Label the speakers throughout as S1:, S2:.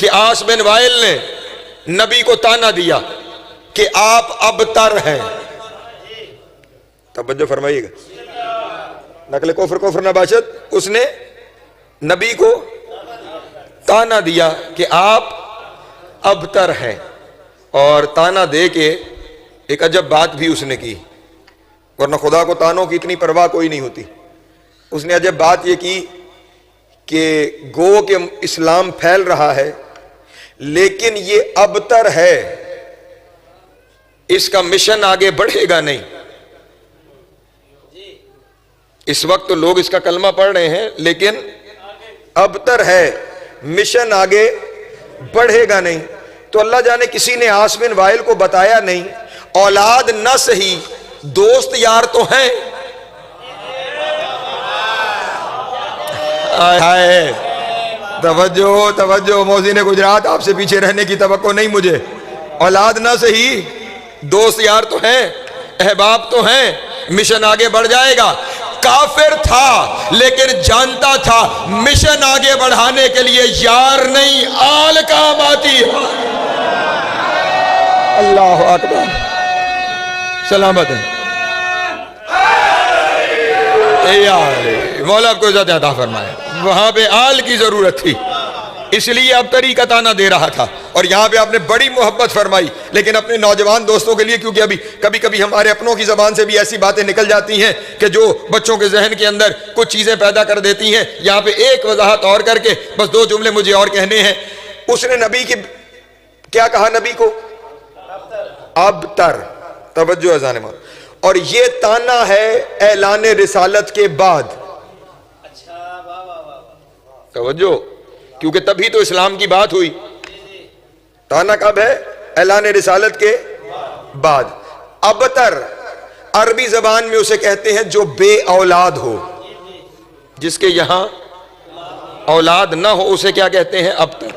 S1: کہ عاص بن وائل نے نبی کو تانا دیا کہ آپ ابتر ہیں. توجہ فرمائیے گا. نقل کفر نباشت. اس نے نبی کو تانا دیا کہ آپ ابتر ہیں، اور تانا دے کے ایک عجب بات بھی اس نے کی، ورنہ خدا کو تانوں کی اتنی پرواہ کوئی نہیں ہوتی. اس نے عجب بات یہ کی کہ گو کہ اسلام پھیل رہا ہے لیکن یہ ابتر ہے، اس کا مشن آگے بڑھے گا نہیں. اس وقت تو لوگ اس کا کلمہ پڑھ رہے ہیں لیکن ابتر ہے، مشن آگے بڑھے گا نہیں. تو اللہ جانے کسی نے عاص بن وائل کو بتایا نہیں، اولاد نہ صحیح دوست یار تو ہیں. توجہ موذن گجرات، آپ سے پیچھے رہنے کی توقع نہیں مجھے. اولاد نہ صحیح دوست یار تو ہیں، احباب تو ہیں، مشن آگے بڑھ جائے گا. کافر تھا لیکن جانتا تھا مشن آگے بڑھانے کے لیے یار نہیں آل کام آتی ہے. اللہ اکبر. سلامت ہے. مولا آپ کو عزت عطا فرمائے. وہاں پہ آل کی ضرورت تھی، اس لیے اب تری کا تانا دے رہا تھا، اور یہاں پہ آپ نے بڑی محبت فرمائی. لیکن اپنے نوجوان دوستوں کے لیے، کیونکہ ابھی کبھی کبھی ہمارے اپنوں کی زبان سے بھی ایسی باتیں نکل جاتی ہیں کہ جو بچوں کے ذہن کے اندر کچھ چیزیں پیدا کر دیتی ہیں، یہاں پہ ایک وضاحت اور کر کے بس 2 جملے مجھے اور کہنے ہیں. اس نے نبی کی کیا کہا؟ نبی کو ابتر. توجہ اذان ماں. اور یہ تانا ہے اعلان رسالت کے بعد. توجہ، کیونکہ تبھی تو اسلام کی بات ہوئی. تانا کب ہے؟ اعلان رسالت کے بعد. ابتر عربی زبان میں اسے کہتے ہیں جو بے اولاد ہو، جس کے یہاں اولاد نہ ہو اسے کیا کہتے ہیں؟ ابتر.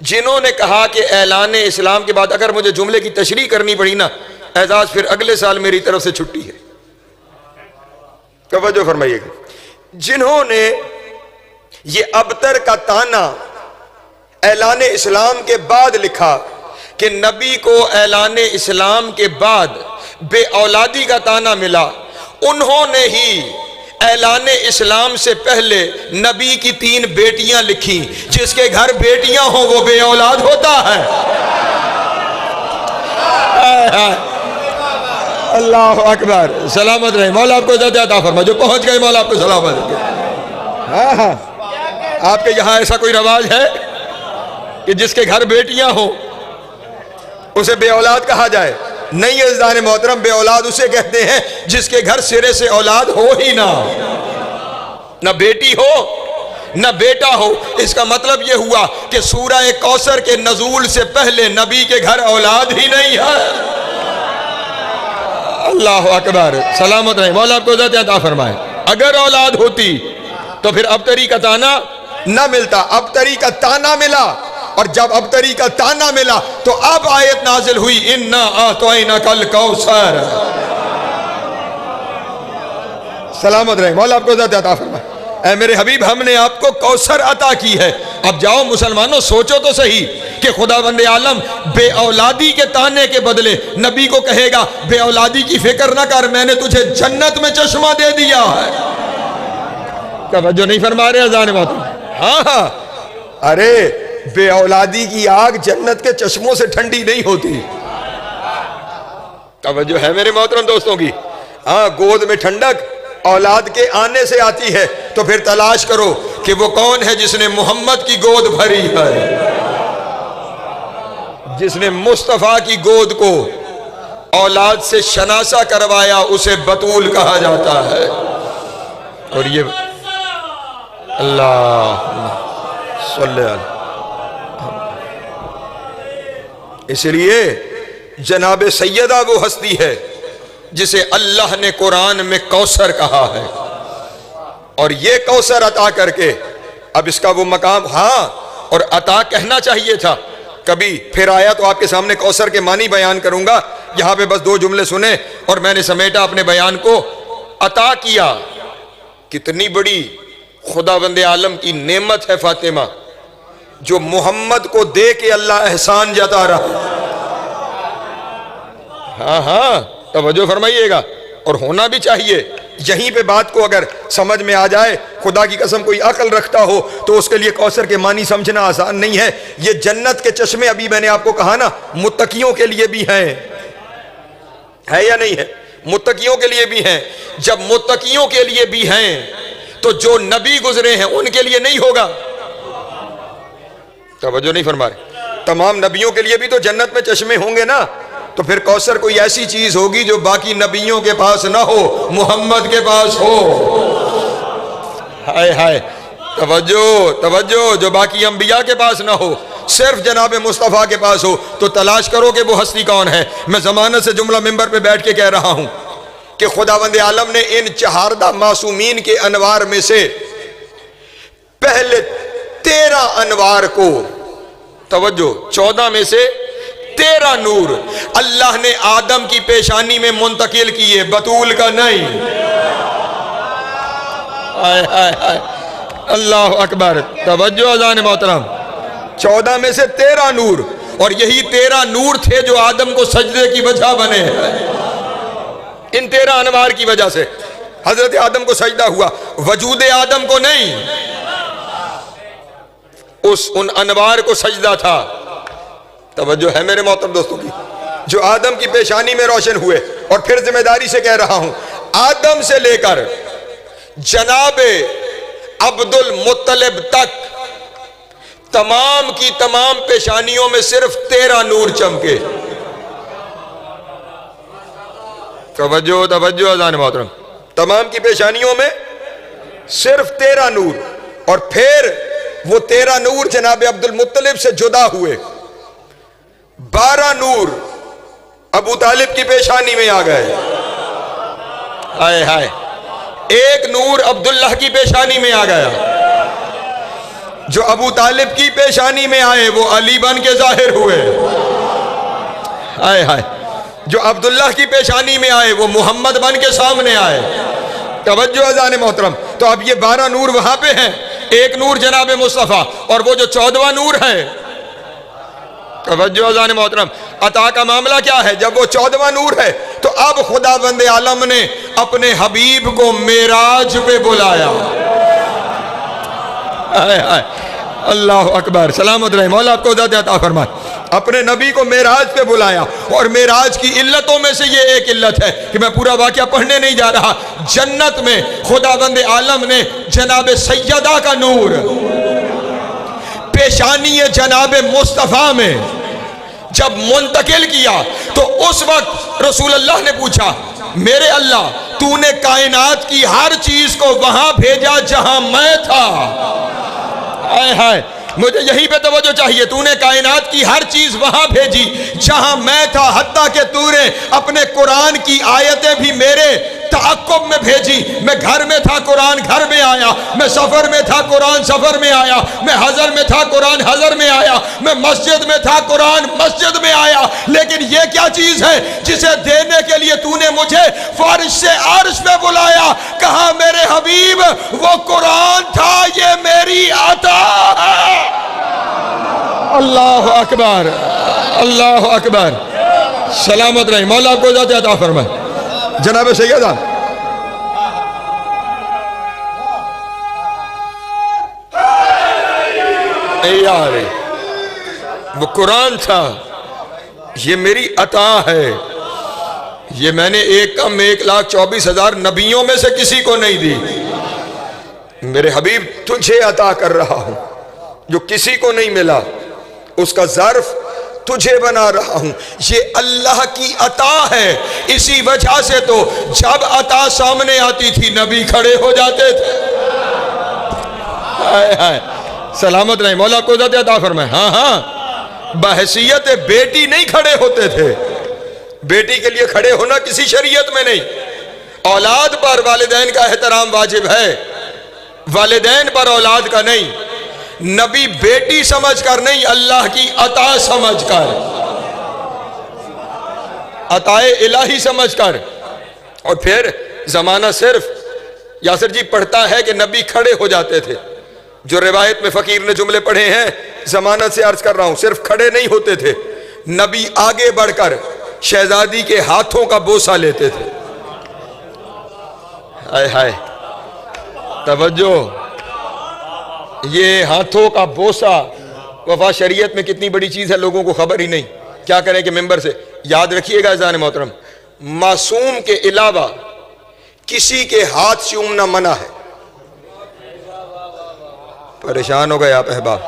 S1: جنہوں نے کہا کہ اعلان اسلام کے بعد، اگر مجھے جملے کی تشریح کرنی پڑی نا اعزاز، پھر اگلے سال میری طرف سے چھٹی ہے. توجہ فرمائیے گا. جنہوں نے یہ ابتر کا تانا اعلان اسلام کے بعد لکھا کہ نبی کو اعلان اسلام کے بعد بے اولادی کا تانا ملا، انہوں نے ہی اعلان اسلام سے پہلے نبی کی 3 بیٹیاں لکھی. جس کے گھر بیٹیاں ہوں وہ بے اولاد ہوتا ہے. اللہ اکبر. سلامت رہے. مولا آپ کو عزت عطا فرمائے. جو پہنچ گئے مولا آپ کو سلامت رہے. آپ کے یہاں ایسا کوئی رواج ہے کہ جس کے گھر بیٹیاں ہوں اسے بے اولاد کہا جائے؟ نہیں عزیزان محترم، بے اولاد اسے کہتے ہیں جس کے گھر سرے سے اولاد ہو ہی نہ بیٹی ہو نہ بیٹا ہو. اس کا مطلب یہ ہوا کہ سورہ کوثر کے نزول سے پہلے نبی کے گھر اولاد ہی نہیں ہے. اللہ اکبر. سلامت رہے. مولا آپ کو عزت عطا فرمائے. اگر اولاد ہوتی تو پھر ابتری کا تانا نہ ملتا. ابتری کا تانا ملا، اور جب ابتری کا تانا ملا تو اب آیت نازل ہوئی انا اعطیناک الکوثر. سلامت رہے. مولا آپ کو عزت عطا فرمائے. اے میرے حبیب، ہم نے آپ کو کوثر عطا کی ہے. اب جاؤ مسلمانوں، سوچو تو صحیح کہ خداوند عالم بے اولادی کے تانے کے بدلے نبی کو کہے گا بے اولادی کی فکر نہ کر، میں نے تجھے جنت میں چشمہ دے دیا ہے. توجہ نہیں فرما رہے اذان محترم؟ ہاں. ارے بے اولادی کی آگ جنت کے چشموں سے ٹھنڈی نہیں ہوتی. توجہ ہے میرے محترم دوستوں کی؟ ہاں، گود میں ٹھنڈک اولاد کے آنے سے آتی ہے. تو پھر تلاش کرو کہ وہ کون ہے جس نے محمد کی گود بھری ہے، جس نے مصطفیٰ کی گود کو اولاد سے شناسہ کروایا، اسے بطول کہا جاتا ہے. اور یہ اللہ صلی اللہ. اس لیے جناب سیدہ وہ ہستی ہے جسے اللہ نے قرآن میں کوثر کہا ہے، اور یہ کوثر عطا کر کے اب اس کا وہ مقام. ہاں، اور عطا کہنا چاہیے تھا. کبھی پھر آیا تو آپ کے سامنے کوثر کے معنی بیان کروں گا. یہاں پہ بس 2 جملے سنیں اور میں نے سمیٹا اپنے بیان کو. عطا کیا، کتنی بڑی خداوند عالم کی نعمت ہے فاطمہ. جو محمد کو دے کے اللہ احسان جتا رہا. ہاں ہاں توجہ فرمائیے گا، اور ہونا بھی چاہیے. یہیں پہ بات کو اگر سمجھ میں آ جائے، خدا کی قسم کوئی عقل رکھتا ہو تو اس کے لیے کوثر کے معنی سمجھنا آسان نہیں ہے. یہ جنت کے چشمے ابھی میں نے آپ کو کہا نا متقیوں کے لیے بھی ہیں، ہے یا نہیں ہے؟ متقیوں کے لیے بھی ہیں. جب متقیوں کے لیے بھی ہیں تو جو نبی گزرے ہیں ان کے لیے نہیں ہوگا؟ توجہ نہیں فرما رہے. تمام نبیوں کے لیے بھی تو جنت میں چشمے ہوں گے نا. تو پھر کوثر کوئی ایسی چیز ہوگی جو باقی نبیوں کے پاس نہ ہو، محمد کے پاس ہو. ہائے ہائے توجہ توجہ، جو باقی انبیاء کے پاس نہ ہو، صرف جناب مصطفیٰ کے پاس ہو. تو تلاش کرو کہ وہ ہستی کون ہے. میں ضمانت سے جملہ ممبر پہ بیٹھ کے کہہ رہا ہوں کہ خداوند عالم نے ان چہاردہ معصومین کے انوار میں سے پہلے 13 انوار کو، توجہ 14 میں سے 13 نور اللہ نے آدم کی پیشانی میں منتقل کیے، بطول کا نہیں. آئے آئے آئے اللہ اکبر. توجہ اذان محترم. 14 میں سے 13 نور، اور یہی 13 نور تھے جو آدم کو سجدے کی وجہ بنے ہیں. ان 13 انوار کی وجہ سے حضرت آدم کو سجدہ ہوا، وجود آدم کو نہیں، ان انوار کو سجدہ تھا. توجہ ہے میرے محترم دوستوں کی، جو آدم کی پیشانی میں روشن ہوئے. اور پھر ذمہ داری سے کہہ رہا ہوں، آدم سے لے کر جناب عبد المطلب تک تمام کی تمام پیشانیوں میں صرف 13 نور چمکے. توجہ توجہ اذان محترم. تمام کی پیشانیوں میں صرف 13 نور. اور پھر وہ 13 نور جناب عبد المطلب سے جدا ہوئے. 12 نور ابو طالب کی پیشانی میں آ گئے. ہائے ہائے. 1 نور عبداللہ کی پیشانی میں آ گیا. جو ابو طالب کی پیشانی میں آئے وہ علی بن کے ظاہر ہوئے. ہائے ہائے. جو عبداللہ کی پیشانی میں آئے وہ محمد بن کے سامنے آئے. توجہ اذان محترم. تو اب یہ 12 نور وہاں پہ ہیں، 1 نور جناب مصطفیٰ، اور وہ جو 14واں نور ہے، توجہ اذان محترم، عطا کا معاملہ کیا ہے؟ جب وہ 14واں نور ہے تو اب خداوند عالم نے اپنے حبیب کو معراج پہ بلایا. اللہ اکبر. سلامت رہے مولا آپ کو عزت عطا فرمائے. اپنے نبی کو معراج پہ بلایا. اور معراج کی علتوں میں سے یہ ایک علت ہے کہ میں پورا واقعہ پڑھنے نہیں جا رہا. جنت میں خداوند عالم نے جناب سیدہ کا نور پیشانی جناب مصطفیٰ میں جب منتقل کیا تو اس وقت رسول اللہ نے پوچھا، میرے اللہ تو نے کائنات کی ہر چیز کو وہاں بھیجا جہاں میں تھا. آئے ہائے. مجھے یہیں پہ توجہ چاہیے. تو نے کائنات کی ہر چیز وہاں بھیجی جہاں میں تھا، حتیٰ کہ تو نے اپنے قرآن کی آیتیں بھی میرے تعاقب میں بھیجی. میں گھر میں تھا، قرآن گھر میں آیا. میں سفر میں تھا، قرآن سفر میں آیا. میں حضر میں تھا، قرآن حضر میں آیا. میں مسجد میں تھا، قرآن مسجد میں آیا. لیکن یہ کیا چیز ہے جسے دینے کے لیے تو نے مجھے فرش سے عرش پہ بلایا؟ کہا میرے حبیب وہ قرآن تھا، یہ میری عطا ہے. اللہ اکبر اللہ اکبر. سلامت رہے مولا آپ کو ذات عطا فرمائے. جناب سیدہ یار وہ قرآن تھا، یہ میری عطا ہے. یہ میں نے 1,24,000 نبیوں میں سے کسی کو نہیں دی. میرے حبیب تجھے عطا کر رہا ہوں جو کسی کو نہیں ملا. اس کا ظرف تجھے بنا رہا ہوں. یہ اللہ کی عطا ہے. اسی وجہ سے تو جب عطا سامنے آتی تھی نبی کھڑے ہو جاتے تھے. سلامت رہے مولا کو عزت عطا فرمائے. ہاں ہاں بحیثیت بیٹی نہیں کھڑے ہوتے تھے. بیٹی کے لیے کھڑے ہونا کسی شریعت میں نہیں. اولاد پر والدین کا احترام واجب ہے، والدین پر اولاد کا نہیں. نبی بیٹی سمجھ کر نہیں، اللہ کی عطا سمجھ کر، عطائے الہی سمجھ کر. اور پھر زمانہ صرف یاسر جی پڑھتا ہے کہ نبی کھڑے ہو جاتے تھے. جو روایت میں فقیر نے جملے پڑھے ہیں ضمانت سے عرض کر رہا ہوں، صرف کھڑے نہیں ہوتے تھے، نبی آگے بڑھ کر شہزادی کے ہاتھوں کا بوسہ لیتے تھے۔ ہائے ہائے، توجہ، یہ ہاتھوں کا بوسہ وفا شریعت میں کتنی بڑی چیز ہے، لوگوں کو خبر ہی نہیں۔ کیا کریں کہ ممبر سے یاد رکھیے گا اذان محترم، معصوم کے علاوہ کسی کے ہاتھ چومنا منع ہے۔ پریشان ہو گئے آپ احباب،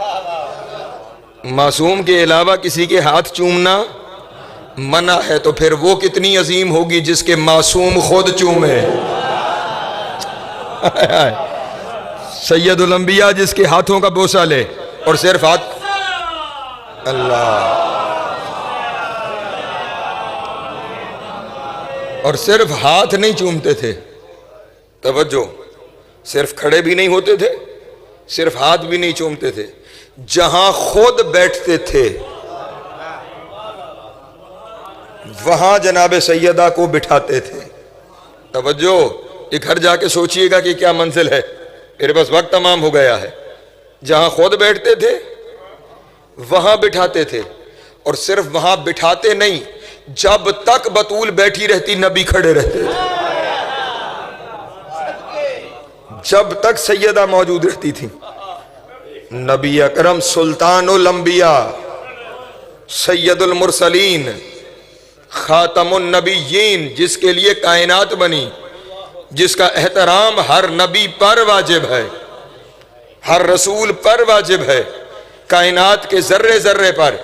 S1: معصوم کے علاوہ کسی کے ہاتھ چومنا منع ہے، تو پھر وہ کتنی عظیم ہوگی جس کے معصوم خود چومے۔ سید الانبیاء جس کے ہاتھوں کا بوسہ لے اور صرف ہاتھ، اللہ، اور صرف ہاتھ نہیں چومتے تھے، توجہ، صرف کھڑے بھی نہیں ہوتے تھے، صرف ہاتھ بھی نہیں چومتے تھے، جہاں خود بیٹھتے تھے وہاں جناب سیدہ کو بٹھاتے تھے۔ توجہ، یہ گھر جا کے سوچئے گا کہ کیا منزل ہے، میرے پاس وقت تمام ہو گیا ہے۔ جہاں خود بیٹھتے تھے وہاں بٹھاتے تھے، اور صرف وہاں بٹھاتے نہیں، جب تک بطول بیٹھی رہتی نبی کھڑے رہتے تھے، جب تک سیدہ موجود رہتی تھی۔ نبی اکرم سلطان الانبیاء، سید المرسلین، خاتم النبیین، جس کے لیے کائنات بنی، جس کا احترام ہر نبی پر واجب ہے، ہر رسول پر واجب ہے، کائنات کے ذرے ذرے پر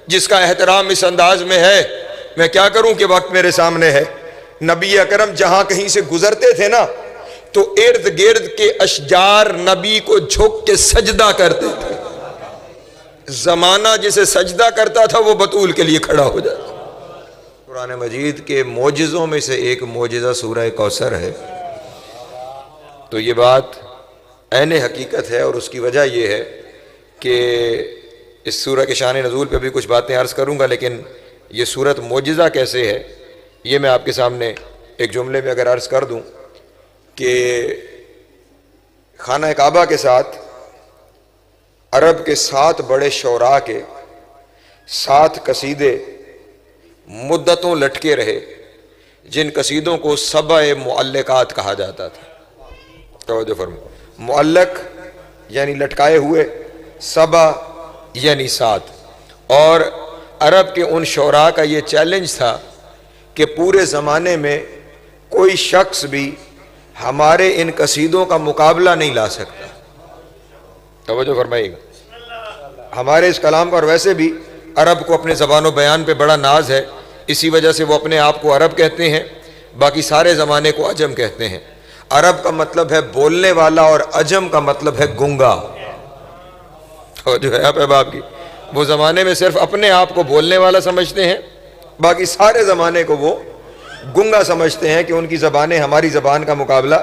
S1: جس کا احترام اس انداز میں ہے۔ میں کیا کروں کہ وقت میرے سامنے ہے۔ نبی اکرم جہاں کہیں سے گزرتے تھے نا تو ارد گرد کے اشجار نبی کو جھک کے سجدہ کرتے تھے۔ زمانہ جسے سجدہ کرتا تھا وہ بطول کے لیے کھڑا ہو جاتا۔ قرآن مجید کے معجزوں میں سے ایک معجزہ سورہ کوثر ہے۔ تو یہ بات عین حقیقت ہے، اور اس کی وجہ یہ ہے کہ اس سورہ کے شان نزول پہ بھی کچھ باتیں عرض کروں گا، لیکن یہ سورت معجزہ کیسے ہے یہ میں آپ کے سامنے ایک جملے میں اگر عرض کر دوں کہ خانہ کعبہ کے ساتھ عرب کے 7 بڑے شعراء کے 7 قصیدے مدتوں لٹکے رہے، جن قصیدوں کو سبع معلقات کہا جاتا تھا۔ توجہ فرمائیں، معلق یعنی لٹکائے ہوئے، سبع یعنی 7۔ اور عرب کے ان شعراء کا یہ چیلنج تھا کہ پورے زمانے میں کوئی شخص بھی ہمارے ان قصیدوں کا مقابلہ نہیں لا سکتا۔ توجہ فرمائیے گا، ہمارے اس کلام کا، اور ویسے بھی عرب کو اپنے زبان و بیان پہ بڑا ناز ہے، اسی وجہ سے وہ اپنے آپ کو عرب کہتے ہیں، باقی سارے زمانے کو عجم کہتے ہیں۔ عرب کا مطلب ہے بولنے والا، اور عجم کا مطلب ہے گنگا۔ جو ہے احباب کی، وہ زمانے میں صرف اپنے آپ کو بولنے والا سمجھتے ہیں، باقی سارے زمانے کو وہ گنگا سمجھتے ہیں کہ ان کی زبانیں ہماری زبان کا مقابلہ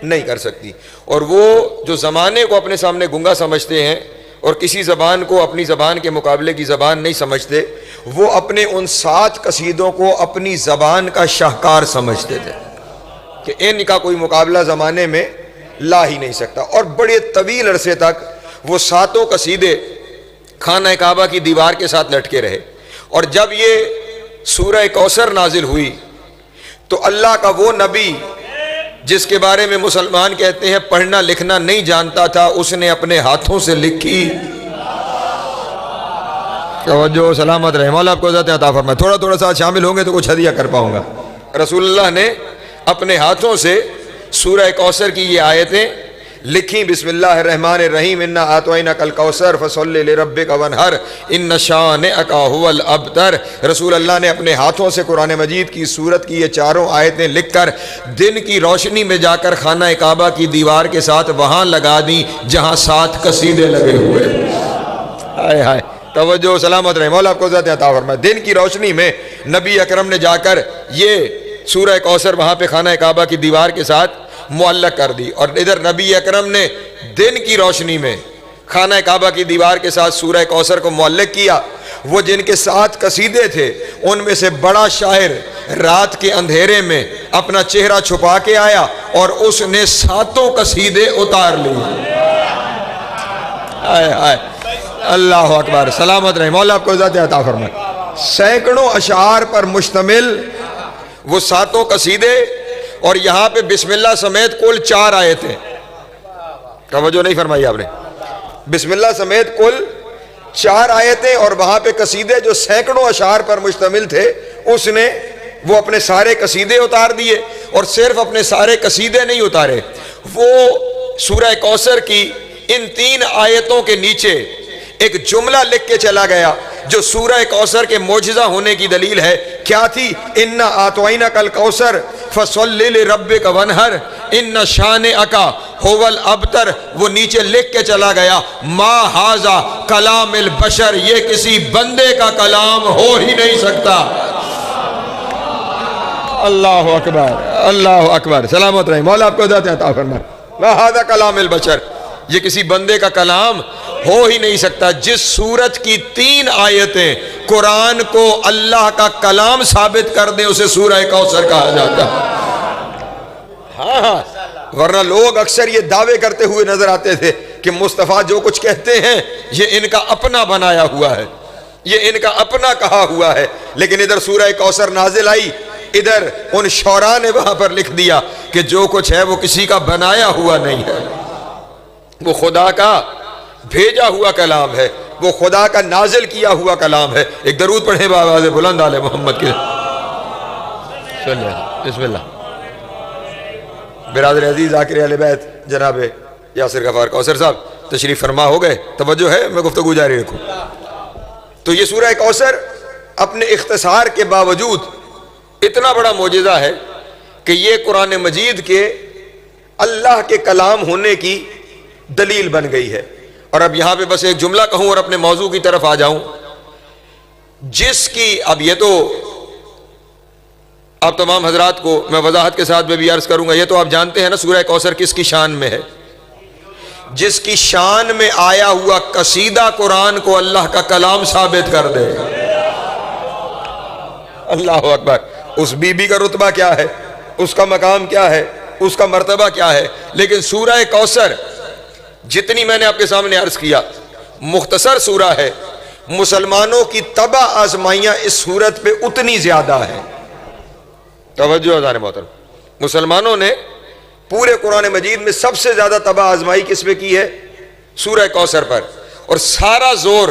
S1: نہیں کر سکتی۔ اور وہ جو زمانے کو اپنے سامنے گنگا سمجھتے ہیں اور کسی زبان کو اپنی زبان کے مقابلے کی زبان نہیں سمجھتے، وہ اپنے ان 7 قصیدوں کو اپنی زبان کا شاہکار سمجھتے تھے کہ ان کا کوئی مقابلہ زمانے میں لا ہی نہیں سکتا۔ اور بڑے طویل عرصے تک وہ 7 قصیدے خانہ کعبہ کی دیوار کے ساتھ لٹکے رہے۔ اور جب یہ سورہ کوثر نازل ہوئی تو اللہ کا وہ نبی جس کے بارے میں مسلمان کہتے ہیں پڑھنا لکھنا نہیں جانتا تھا، اس نے اپنے ہاتھوں سے لکھی۔ توجہ، سلامت رہے، مولا آپ کو عزت عطا فرمائے۔ تھوڑا سا شامل ہوں گے تو کچھ ہدیہ کر پاؤں گا۔ رسول اللہ نے اپنے ہاتھوں سے سورہ کوثر کی یہ آیتیں لکھی۔ بسم اللہ الرحمن الرحیم، انا اعطیناک الکوثر فصلی لربک وانحر ان شانئک ھو الابتر۔ رسول اللہ نے اپنے ہاتھوں سے قرآن مجید کی سورت کی یہ 4 آیتیں لکھ کر دن کی روشنی میں جا کر خانہ کعبہ کی دیوار کے ساتھ وہاں لگا دی جہاں 7 قصیدے لگے ہوئے۔ ہائے ہائے، توجہ، سلامت رہے، مولا آپ کو عزت عطا فرمائے۔ دن کی روشنی میں نبی اکرم نے جا کر یہ سورہ کوثر وہاں پہ خانہ کعبہ کی دیوار کے ساتھ معلق کر دی، اور ادھر نبی اکرم نے دن کی روشنی میں خانہ کعبہ کی دیوار کے ساتھ سورہ کوثر کو معلق کیا۔ وہ جن کے 7 قصیدے تھے ان میں سے بڑا شاعر رات کے اندھیرے میں اپنا چہرہ چھپا کے آیا اور اس نے 7 قصیدے اتار لیے۔ اللہ اکبر، سلامت رہے، مولا آپ کو عزت عطا فرمائے۔ سینکڑوں اشعار پر مشتمل وہ 7 قصیدے، اور یہاں پہ بسم اللہ سمیت کل 4 آیتیں، توجہ نہیں فرمائی آپ نے، بسم اللہ سمیت کل 4 آیتیں، اور وہاں پہ قصیدے جو سینکڑوں اشعار پر مشتمل تھے اس نے وہ اپنے سارے قصیدے اتار دیے، اور صرف اپنے سارے قصیدے نہیں اتارے، وہ سورہ کوثر کی ان 3 آیتوں کے نیچے ایک جملہ لکھ کے چلا گیا جو سورہ کوثر کے معجزہ ہونے کی دلیل ہے۔ کیا تھی؟ اِنَّا أَعْطَيْنَاكَ الْكَوْثَرَ فَصَلِّ لِرَبِّكَ وَانْحَرْ إِنَّ شَانِئَكَ هُوَ الْأَبْتَرُ۔ وہ نیچے لکھ کے چلا گیا مَا هَذَا کلام البشر، یہ کسی بندے کا کلام ہو ہی نہیں سکتا۔ اللہ اکبر، اللہ اکبر، سلامت رہے، مولا آپ کو عزت عطا فرمائے۔ مَا هَذَا کلام البشر، یہ کسی بندے کا کلام ہو ہی نہیں سکتا۔ جس سورت کی 3 آیتیں قرآن کو اللہ کا کلام ثابت کر دیں اسے سورہ کوثر کہا جاتا ہے۔ ہاں، ورنہ لوگ اکثر یہ دعوے کرتے ہوئے نظر آتے تھے کہ مصطفیٰ جو کچھ کہتے ہیں یہ ان کا اپنا بنایا ہوا ہے، یہ ان کا اپنا کہا ہوا ہے، لیکن ادھر سورہ کوثر نازل آئی، ادھر ان شعراء نے وہاں پر لکھ دیا کہ جو کچھ ہے وہ کسی کا بنایا ہوا نہیں ہے، وہ خدا کا بھیجا ہوا کلام ہے، وہ خدا کا نازل کیا ہوا کلام ہے۔ ایک درود پڑھیں بآواز بلند آل محمد کے، بسم اللہ۔ برادر عزیز ذاکر اہل بیت جناب یاسر غفار کوثر صاحب تشریف فرما ہو گئے، توجہ ہے، میں گفتگو جاری رکھوں۔ تو یہ سورہ کوثر اپنے اختصار کے باوجود اتنا بڑا معجزہ ہے کہ یہ قرآن مجید کے اللہ کے کلام ہونے کی دلیل بن گئی ہے۔ اور اب یہاں پہ بس ایک جملہ کہوں اور اپنے موضوع کی طرف آ جاؤں، جس کی اب یہ تو آپ تمام حضرات کو میں وضاحت کے ساتھ میں بھی عرض کروں گا، یہ تو آپ جانتے ہیں نا سورہ کوثر کس کی شان میں ہے؟ جس کی شان میں آیا ہوا قصیدہ قرآن کو اللہ کا کلام ثابت کر دے۔ اللہ اکبر، اس بی بی کا رتبہ کیا ہے، اس کا مقام کیا ہے، اس کا مرتبہ کیا ہے۔ لیکن سورہ کوثر جتنی میں نے آپ کے سامنے عرض کیا مختصر سورہ ہے، مسلمانوں کی تباہ آزمائیاں اس سورت پہ اتنی زیادہ ہیں۔ توجہ حضرات محترم، مسلمانوں نے پورے قرآن مجید میں سب سے زیادہ تباہ آزمائی کس پہ کی ہے؟ سورہ کوثر پر، اور سارا زور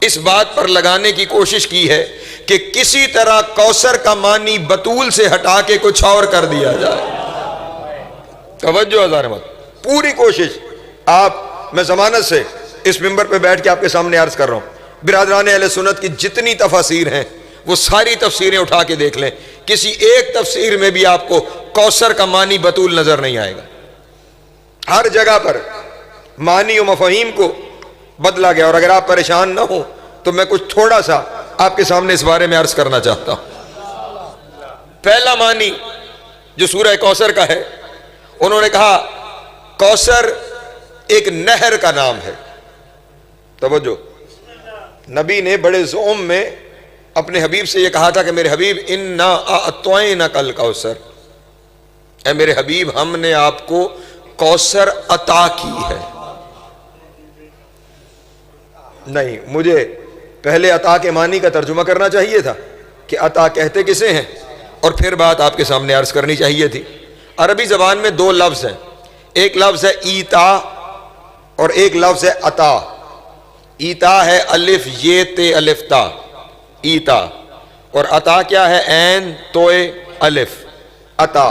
S1: اس بات پر لگانے کی کوشش کی ہے کہ کسی طرح کوثر کا معنی بطول سے ہٹا کے کچھ اور کر دیا جائے۔ توجہ حضرات محترم، پوری کوشش۔ آپ، میں ضمانت سے اس منبر پہ بیٹھ کے آپ کے سامنے عرض کر رہا ہوں، برادران اہل سنت کی جتنی تفاسیر ہیں وہ ساری تفسیریں اٹھا کے دیکھ لیں، کسی ایک تفسیر میں بھی آپ کو کوثر کا معنی بطول نظر نہیں آئے گا۔ ہر جگہ پر معنی و مفاہیم کو بدلا گیا، اور اگر آپ پریشان نہ ہوں تو میں کچھ تھوڑا سا آپ کے سامنے اس بارے میں عرض کرنا چاہتا ہوں۔ پہلا معنی جو سورہ کوثر کا ہے، انہوں نے کہا کوثر ایک نہر کا نام ہے۔ توجہ، نبی نے بڑے زوم میں اپنے حبیب سے یہ کہا تھا کہ میرے حبیب اِنَّا أَعْطَيْنَاكَ الْكَوْثَرَ، اے میرے حبیب ہم نے آپ کو کوثر عطا کی ہے۔ نہیں، مجھے پہلے عطا کے معنی کا ترجمہ کرنا چاہیے تھا کہ عطا کہتے کسے ہیں، اور پھر بات آپ کے سامنے عرض کرنی چاہیے تھی۔ عربی زبان میں 2 لفظ ہیں، ایک لفظ ہے ایتا اور ایک لفظ ہے عطا۔ ایتا ہے الف یہ تے الف تا، ایتا، اور عطا کیا ہے؟ عین توئے الف، عطا۔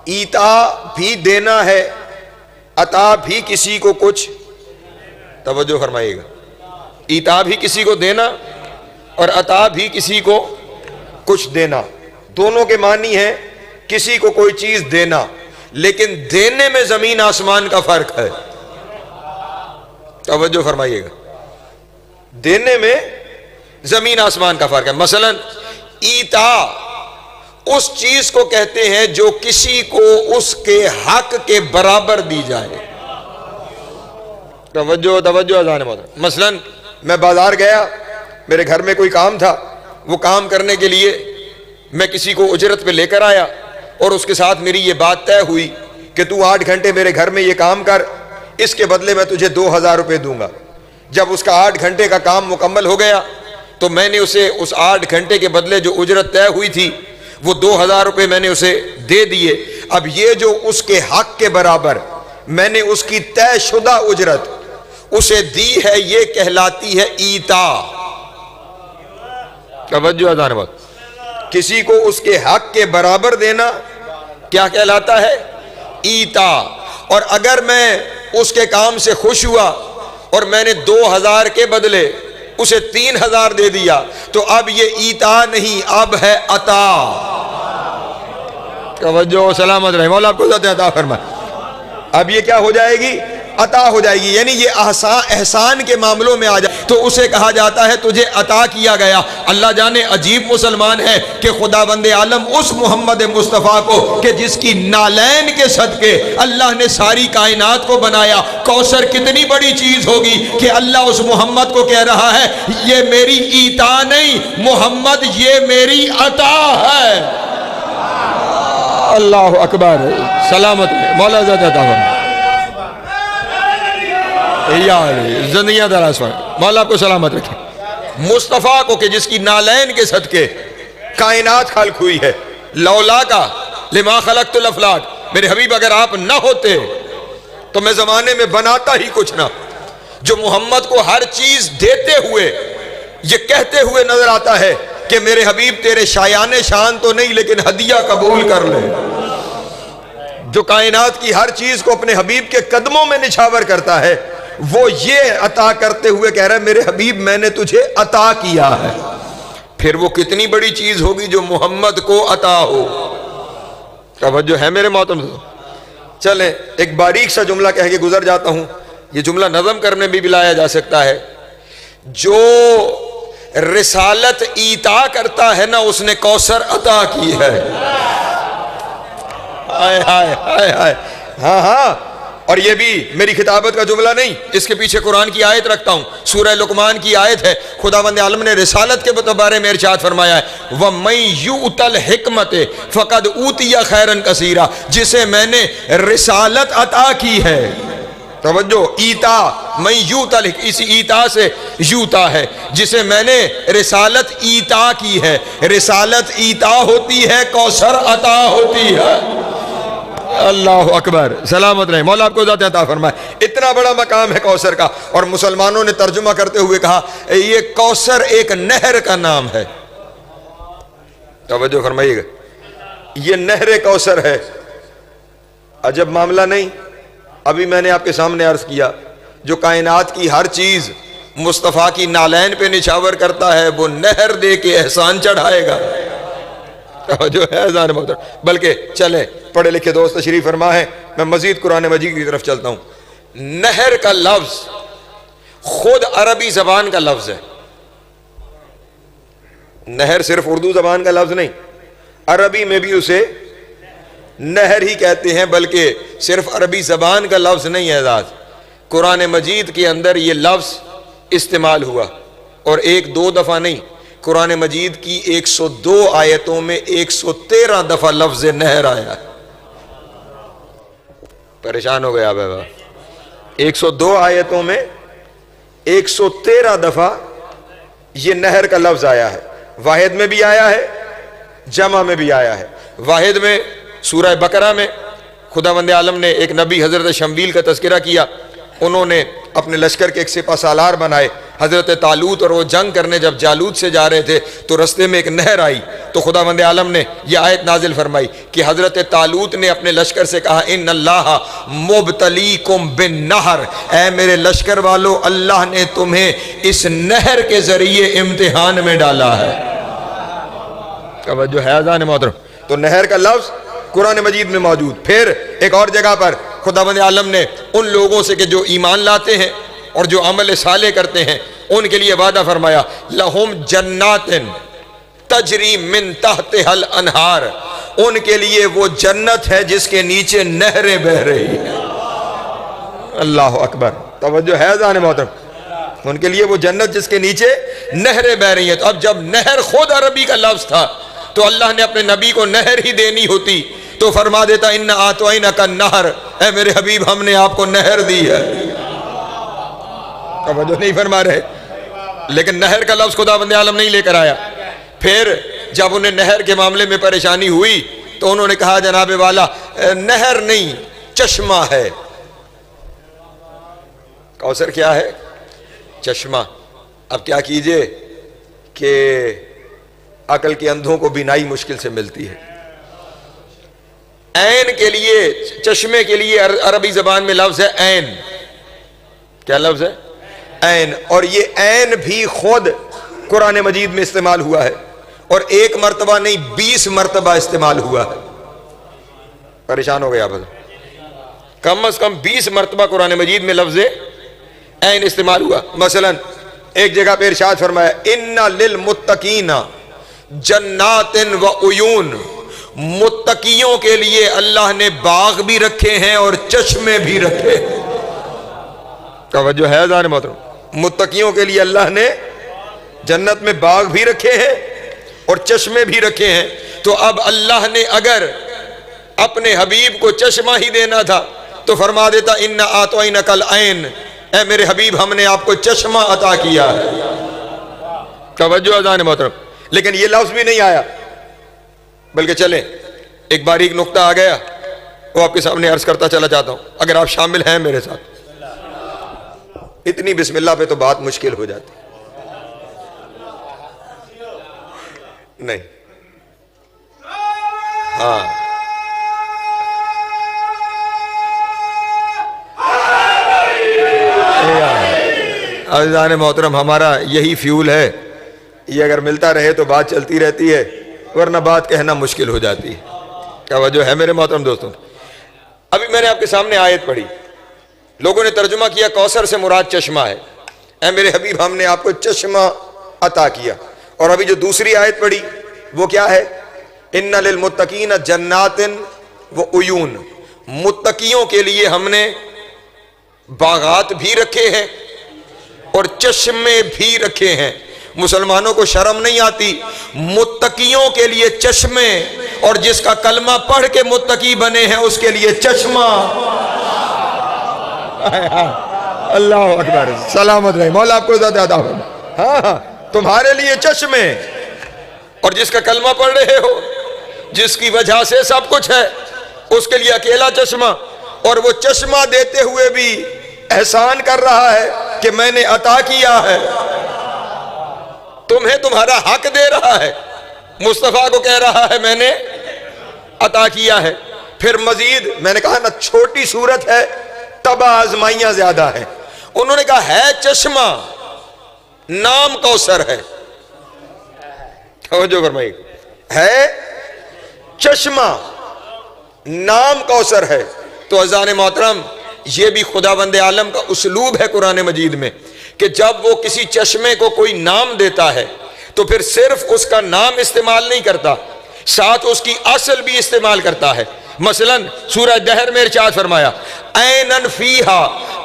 S1: ایتا بھی دینا ہے، عطا بھی کسی کو کچھ، توجہ فرمائیے گا، ایتا بھی کسی کو دینا اور عطا بھی کسی کو کچھ دینا، دونوں کے معنی ہیں کسی کو کوئی چیز دینا، لیکن دینے میں زمین آسمان کا فرق ہے۔ توجہ فرمائیے گا، دینے میں زمین آسمان کا فرق ہے۔ مثلا ایتا اس چیز کو کہتے ہیں جو کسی کو اس کے حق کے برابر دی جائے۔ توجہ اذان محترم، مثلا میں بازار گیا، میرے گھر میں کوئی کام تھا، وہ کام کرنے کے لیے میں کسی کو اجرت پہ لے کر آیا، اور اس کے ساتھ میری یہ بات طے ہوئی کہ تو 8 گھنٹے میرے گھر میں یہ کام کر، اس کے بدلے میں تجھے 2000 روپے دوں گا۔ جب اس کا 8 گھنٹے کا کام مکمل ہو گیا تو میں نے اسے اس 8 گھنٹے کے بدلے جو اجرت طے ہوئی تھی وہ 2000 روپے میں نے اسے دے دیے۔ اب یہ جو اس کے حق کے برابر میں نے اس کی طے شدہ اجرت اسے دی ہے، یہ کہلاتی ہے ایتا۔ توجہ اذان وقت، کسی کو اس کے حق کے برابر دینا کیا کہلاتا ہے؟ ایتا۔ اور اگر میں اس کے کام سے خوش ہوا اور میں نے 2000 کے بدلے اسے 3000 دے دیا تو اب یہ ایتا نہیں، اب ہے عطا۔ توجہ سلامت رہے، مولا آپ کو ذات عطا فرمائے۔ اب یہ کیا ہو جائے گی؟ عطا ہو جائے گی، یعنی یہ احسان کے معاملوں میں آ جائے تو اسے کہا جاتا ہے تجھے عطا کیا گیا۔ اللہ جانے عجیب مسلمان ہے کہ خداوند عالم اس محمد مصطفیٰ کو کہ جس کی نالین کے صدقے اللہ نے ساری کائنات کو بنایا، کوثر کتنی بڑی چیز ہوگی کہ اللہ اس محمد کو کہہ رہا ہے یہ میری ایتا نہیں محمد، یہ میری عطا ہے۔ اللہ اکبر، سلامت مولا ذات عطا فرمائے، زندگیاں دراز فرمائے، مولا آپ کو سلامت رکھے۔ مصطفیٰ کو کہ جس کی نالین کے صدقے کائنات خلق ہوئی ہے، لولا کا لما خلقت الافلاک، میرے حبیب اگر آپ نہ ہوتے تو میں زمانے میں بناتا ہی کچھ نہ۔ جو محمد کو ہر چیز دیتے ہوئے یہ کہتے ہوئے نظر آتا ہے کہ میرے حبیب تیرے شایان شان تو نہیں لیکن ہدیہ قبول کر لے، جو کائنات کی ہر چیز کو اپنے حبیب کے قدموں میں نچھاور کرتا ہے، وہ یہ عطا کرتے ہوئے کہہ رہا ہے میرے حبیب میں نے تجھے عطا کیا ہے۔ پھر وہ کتنی بڑی چیز ہوگی جو محمد کو عطا ہو۔ توجہ ہے میرے محترم۔ چلیں ایک باریک سا جملہ کہہ کے گزر جاتا ہوں، یہ جملہ نظم کرنے بھی لایا جا سکتا ہے۔ جو رسالت ایتا کرتا ہے نا اس نے کوثر عطا کی ہے۔ ہائے ہائے ہائے ہائے، ہاں ہاں، اور یہ بھی میری خطابت کا جملہ نہیں، اس کے پیچھے قرآن کی آیت رکھتا ہوں، سورہ لقمان کی آیت ہے۔ خداوند عالم نے رسالت کے بارے میں ارشاد فرمایا ہے وَمَن يُؤْتَ الْحِکْمَتِ فَقَدْ أُوتِیَ خَیْرًا کَثِیرًا، جسے میں نے رسالت عطا کی ہے۔ توجہ، ایتا، میں یوتا، اسی ایتا سے یوتا ہے، جسے میں نے رسالت ایتا کی ہے۔ رسالت ایتا ہوتی ہے، کوثر عطا ہوتی ہے۔ اللہ اکبر، سلامت رہے، مولا آپ کو ذات عطا فرمائے۔ اتنا بڑا مقام ہے کوثر کا، اور مسلمانوں نے ترجمہ کرتے ہوئے کہا یہ کوثر ایک نہر کا نام ہے۔ توجہ فرمائیے گا، یہ نہر کوثر ہے۔ عجب معاملہ نہیں؟ ابھی میں نے آپ کے سامنے عرض کیا جو کائنات کی ہر چیز مصطفیٰ کی نالین پہ نچھاور کرتا ہے وہ نہر دے کے احسان چڑھائے گا۔ جو ہے اذان محترم، بلکہ چلیں پڑھے لکھے دوست تشریف فرما ہے، میں مزید قرآن مجید کی طرف چلتا ہوں۔ نہر کا لفظ خود عربی زبان کا لفظ ہے۔ نہر صرف اردو زبان کا لفظ نہیں، عربی میں بھی اسے نہر ہی کہتے ہیں، بلکہ صرف عربی زبان کا لفظ نہیں ہے ذات، قرآن مجید کے اندر یہ لفظ استعمال ہوا، اور 1-2 دفعہ نہیں، قرآن مجید کی 102 آیتوں میں 113 دفعہ لفظ نہر آیا ہے۔ پریشان ہو گیا بابا، 102 آیتوں میں 113 دفعہ یہ نہر کا لفظ آیا ہے۔ واحد میں بھی آیا ہے، جمع میں بھی آیا ہے۔ واحد میں سورہ بقرہ میں خداوند عالم نے ایک نبی حضرت شمویل کا تذکرہ کیا، انہوں نے اپنے لشکر کے ایک سپہ سالار بنائے، حضرت طالوت، اور وہ جنگ کرنے جب جالوت سے جا رہے تھے تو رستے میں ایک نہر آئی، تو خداوند عالم نے یہ آیت نازل فرمائی کہ حضرت طالوت نے اپنے لشکر سے کہا ان اللہ مبتلیکم بالنہر، اے میرے لشکر والو اللہ نے تمہیں اس نہر کے ذریعے امتحان میں ڈالا ہے۔ توجہ ہے اذان محترم، تو نہر کا لفظ قرآن مجید میں موجود۔ پھر ایک اور جگہ پر خداوند عالم نے ان لوگوں سے کہ جو ایمان لاتے ہیں اور جو عمل صالح کرتے ہیں ان کے لیے وعدہ فرمایا لہم جنات تجری من تحتها الانہار، ان کے لیے وہ جنت ہے جس کے نیچے نہریں بہ رہی ہیں۔ اللہ اکبر، توجہ ہے اذان محترم، ان کے لیے وہ جنت جس کے نیچے نہریں بہ رہی ہیں۔ تو اب جب نہر خود عربی کا لفظ تھا تو اللہ نے اپنے نبی کو نہر ہی دینی ہوتی تو فرما دیتا ان اعطیناک النہر، اے میرے حبیب ہم نے آپ کو نہر دی ہے۔ توجہ نہیں فرما رہے. لیکن نہر کا لفظ خداوند عالم نہیں لے کر آیا. پھر جب انہیں نہر کے معاملے میں پریشانی ہوئی تو انہوں نے کہا جناب والا نہر نہیں چشمہ ہے. کوثر کیا ہے؟ چشمہ. اب کیا کیجئے کہ عقل کے اندھوں کو بینائی مشکل سے ملتی ہے. عین کے لیے، چشمے کے لیے عربی زبان میں لفظ ہے عین. کیا لفظ ہے؟ عین. اور یہ عین بھی خود قرآن مجید میں استعمال ہوا ہے، اور ایک مرتبہ نہیں 20 مرتبہ استعمال ہوا ہے. پریشان ہو گیا آپ؟ کم از کم 20 مرتبہ قرآن مجید میں لفظ عین استعمال ہوا. مثلا ایک جگہ پہ ارشاد فرمایا ان للمتقین جنات و عیون. متقیوں کے لیے اللہ نے باغ بھی رکھے ہیں اور چشمے بھی رکھے ہیں. توجہ ہے ذرا محترم؟ متقیوں کے لیے اللہ نے جنت میں باغ بھی رکھے ہیں اور چشمے بھی رکھے ہیں. تو اب اللہ نے اگر اپنے حبیب کو چشمہ ہی دینا تھا تو فرما دیتا انا اعطینک العین، اے میرے حبیب ہم نے آپ کو چشمہ عطا کیا ہے. توجہ اذان محترم. لیکن یہ لفظ بھی نہیں آیا. بلکہ چلیں ایک باریک نقطہ آ گیا، وہ آپ کے سامنے عرض کرتا چلا جاتا ہوں، اگر آپ شامل ہیں میرے ساتھ. اتنی بسم اللہ پہ تو بات مشکل ہو جاتی نہیں. ہاں عزیزان محترم، ہمارا یہی فیول ہے. یہ اگر ملتا رہے تو بات چلتی رہتی ہے، ورنہ بات کہنا مشکل ہو جاتی ہے. کیا وجہ ہے میرے محترم دوستوں؟ ابھی میں نے آپ کے سامنے آیت پڑھی، لوگوں نے ترجمہ کیا کوثر سے مراد چشمہ ہے. اے میرے حبیب ہم نے آپ کو چشمہ عطا کیا. اور ابھی جو دوسری آیت پڑھی وہ کیا ہے؟ ان للمتقین جنات و عیون. متقیوں کے لیے ہم نے باغات بھی رکھے ہیں اور چشمے بھی رکھے ہیں. مسلمانوں کو شرم نہیں آتی؟ متقیوں کے لیے چشمے، اور جس کا کلمہ پڑھ کے متقی بنے ہیں اس کے لیے چشمہ. اللہ اکبر، سلامت رہے، مولا آپ کو زیادہ عطا فرمائے. ہاں تمہارے لیے چشمے، اور جس کا کلمہ پڑھ رہے ہو، جس کی وجہ سے سب کچھ ہے، اس کے لیے اکیلا چشمہ. اور وہ چشمہ دیتے ہوئے بھی احسان کر رہا ہے کہ میں نے عطا کیا ہے. تمہیں تمہارا حق دے رہا ہے، مصطفیٰ کو کہہ رہا ہے میں نے عطا کیا ہے. پھر مزید میں نے کہا نا چھوٹی صورت ہے تب آزمائیاں زیادہ ہیں. انہوں نے کہا ہے چشمہ، نام کوثر ہے. توجہ فرمائیے، ہے چشمہ، نام کوثر ہے. تو عزیزان محترم یہ بھی خداوند عالم کا اسلوب ہے قرآن مجید میں کہ جب وہ کسی چشمے کو کوئی نام دیتا ہے تو پھر صرف اس کا نام استعمال نہیں کرتا، ساتھ اس کی اصل بھی استعمال کرتا ہے. مثلا سورہ دہر میں ارشاد فرمایا عینن فیہا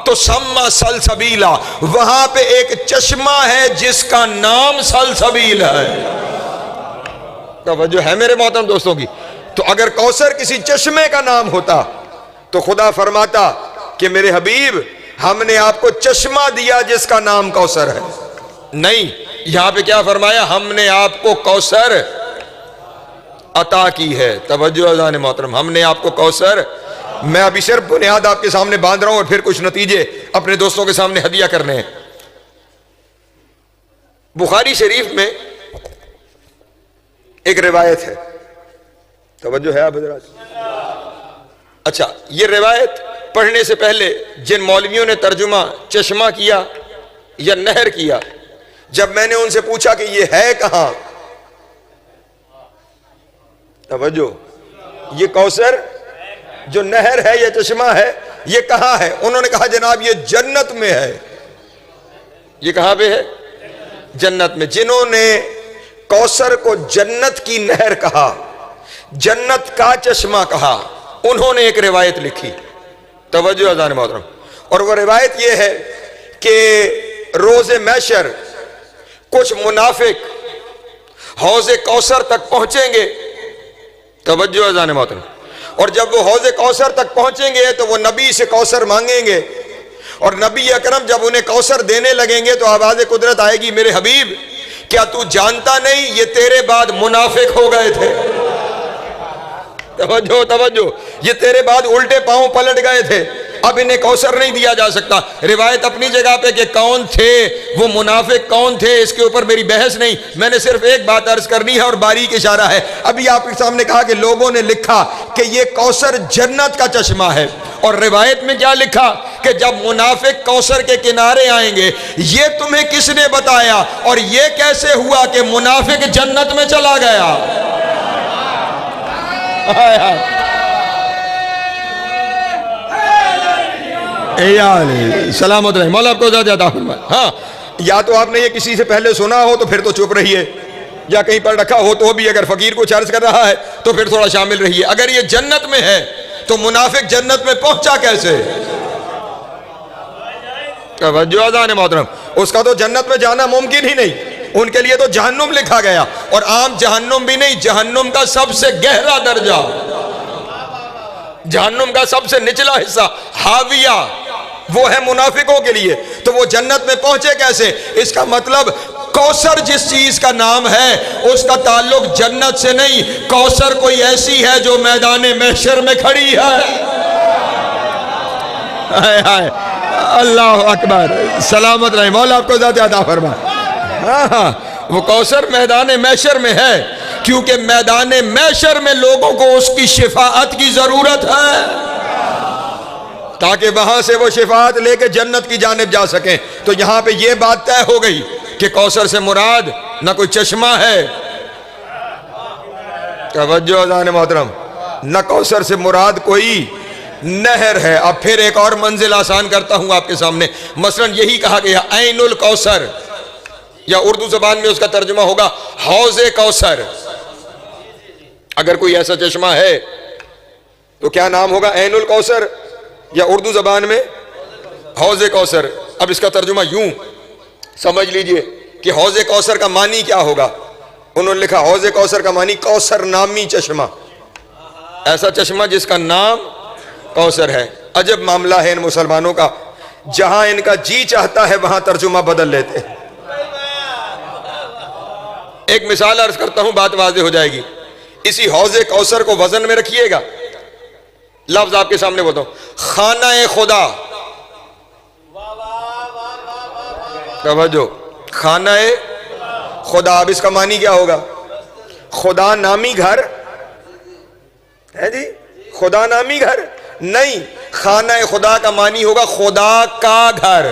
S1: تسمی سلسبیلا، وہاں پہ ایک چشمہ ہے جس کا نام سلسبیل ہے. توجہ ہے میرے محترم دوستوں کی؟ تو اگر کوثر کسی چشمے کا نام ہوتا تو خدا فرماتا کہ میرے حبیب ہم نے آپ کو چشمہ دیا جس کا نام کوثر ہے. نہیں، یہاں پہ کیا فرمایا؟ ہم نے آپ کو کوثر عطا کی ہے. توجہ اذان محترم، ہم نے آپ کو کوثر. میں ابھی صرف بنیاد آپ کے سامنے باندھ رہا ہوں اور پھر کچھ نتیجے اپنے دوستوں کے سامنے ہدیہ کرنے ہیں. بخاری شریف میں ایک روایت ہے، توجہ ہے آپ حضرات؟ اچھا، یہ روایت پڑھنے سے پہلے جن مولویوں نے ترجمہ چشمہ کیا یا نہر کیا، جب میں نے ان سے پوچھا کہ یہ ہے کہاں، توجہ، یہ کوثر جو نہر ہے یا چشمہ ہے یہ کہاں ہے؟ انہوں نے کہا جناب یہ جنت میں ہے. یہ کہاں پہ ہے؟ جنت میں. جنہوں نے کوثر کو جنت کی نہر کہا، جنت کا چشمہ کہا، انہوں نے ایک روایت لکھی. توجہ اذان محترم، اور وہ روایت یہ ہے کہ روز محشر کچھ منافق حوض کوثر تک پہنچیں گے. توجہ اذان محترم، اور جب وہ حوض کوثر تک پہنچیں گے تو وہ نبی سے کوثر مانگیں گے اور نبی اکرم جب انہیں کوثر دینے لگیں گے تو آواز قدرت آئے گی، میرے حبیب کیا تو جانتا نہیں یہ تیرے بعد منافق ہو گئے تھے؟ توجہ توجہ، یہ تیرے بعد الٹے پاؤں پلٹ گئے تھے، اب انہیں کوثر نہیں دیا جا سکتا۔ روایت اپنی جگہ پہ کہ کون تھے وہ منافق، کون تھے، اس کے اوپر میری بحث نہیں، میں نے صرف ایک بات عرض کرنی ہے اور باریک اشارہ ہے۔ ابھی آپ کے سامنے کہا کہ لوگوں نے لکھا کہ یہ کوثر جنت کا چشمہ ہے، اور روایت میں کیا لکھا کہ جب منافق کوثر کے کنارے آئیں گے، یہ تمہیں کس نے بتایا اور یہ کیسے ہوا کہ منافق جنت میں چلا گیا؟ سلامت رہے، مولا آپ کو زیادہ عطا فرمائے۔ ہاں، یا تو آپ نے یہ کسی سے پہلے سنا ہو تو پھر تو چپ رہیے، یا کہیں پر رکھا ہو تو بھی اگر فقیر کو چارج کر رہا ہے تو پھر تھوڑا شامل رہیے۔ اگر یہ جنت میں ہے تو منافق جنت میں پہنچا کیسے؟ توجہ اذان محترم، اس کا تو جنت میں جانا ممکن ہی نہیں، ان کے لیے تو جہنم لکھا گیا، اور عام جہنم بھی نہیں، جہنم کا سب سے گہرا درجہ، جہنم کا سب سے نچلا حصہ حاویہ، وہ ہے منافقوں کے لیے۔ تو وہ جنت میں پہنچے کیسے؟ اس کا مطلب کوثر جس چیز کا نام ہے اس کا تعلق جنت سے نہیں، کوثر کوئی ایسی ہے جو میدان محشر میں کھڑی ہے۔ اللہ اکبر، سلامت رہے، مولا آپ کو ذات عطا فرمائے۔ ہاں، وہ کوثر میدان محشر میں ہے، کیونکہ میدان محشر میں لوگوں کو اس کی شفاعت کی ضرورت ہے، تاکہ وہاں سے وہ شفاعت لے کے جنت کی جانب جا سکیں۔ تو یہاں پہ یہ بات طے ہو گئی کہ کوثر سے مراد نہ کوئی چشمہ ہے، توجہ اذان محترم، نہ کوثر سے مراد کوئی نہر ہے۔ اب پھر ایک اور منزل آسان کرتا ہوں آپ کے سامنے، مثلا یہی کہا گیا عین الکوثر، یا اردو زبان میں اس کا ترجمہ ہوگا حوض کوثر۔ اگر کوئی ایسا چشمہ ہے تو کیا نام ہوگا؟ عین الکوثر، یا اردو زبان میں حوض کوثر۔ اب اس کا ترجمہ یوں سمجھ لیجئے کہ حوض کوثر کا معنی کیا ہوگا۔ انہوں نے لکھا حوض کوثر کا معنی کوثر نامی چشمہ، ایسا چشمہ جس کا نام کوثر ہے۔ عجب معاملہ ہے ان مسلمانوں کا، جہاں ان کا جی چاہتا ہے وہاں ترجمہ بدل لیتے ہیں۔ ایک مثال عرض کرتا ہوں، بات واضح ہو جائے گی۔ اسی حوض کوثر کو وزن میں رکھیے گا، لفظ آپ کے سامنے بتاؤں، خانہ خدا، توجہ، خانہ خدا۔ اب اس کا معنی کیا ہوگا؟ خدا نامی گھر ہے جی، خدا نامی گھر نہیں، خانہ خدا کا معنی ہوگا خدا کا گھر،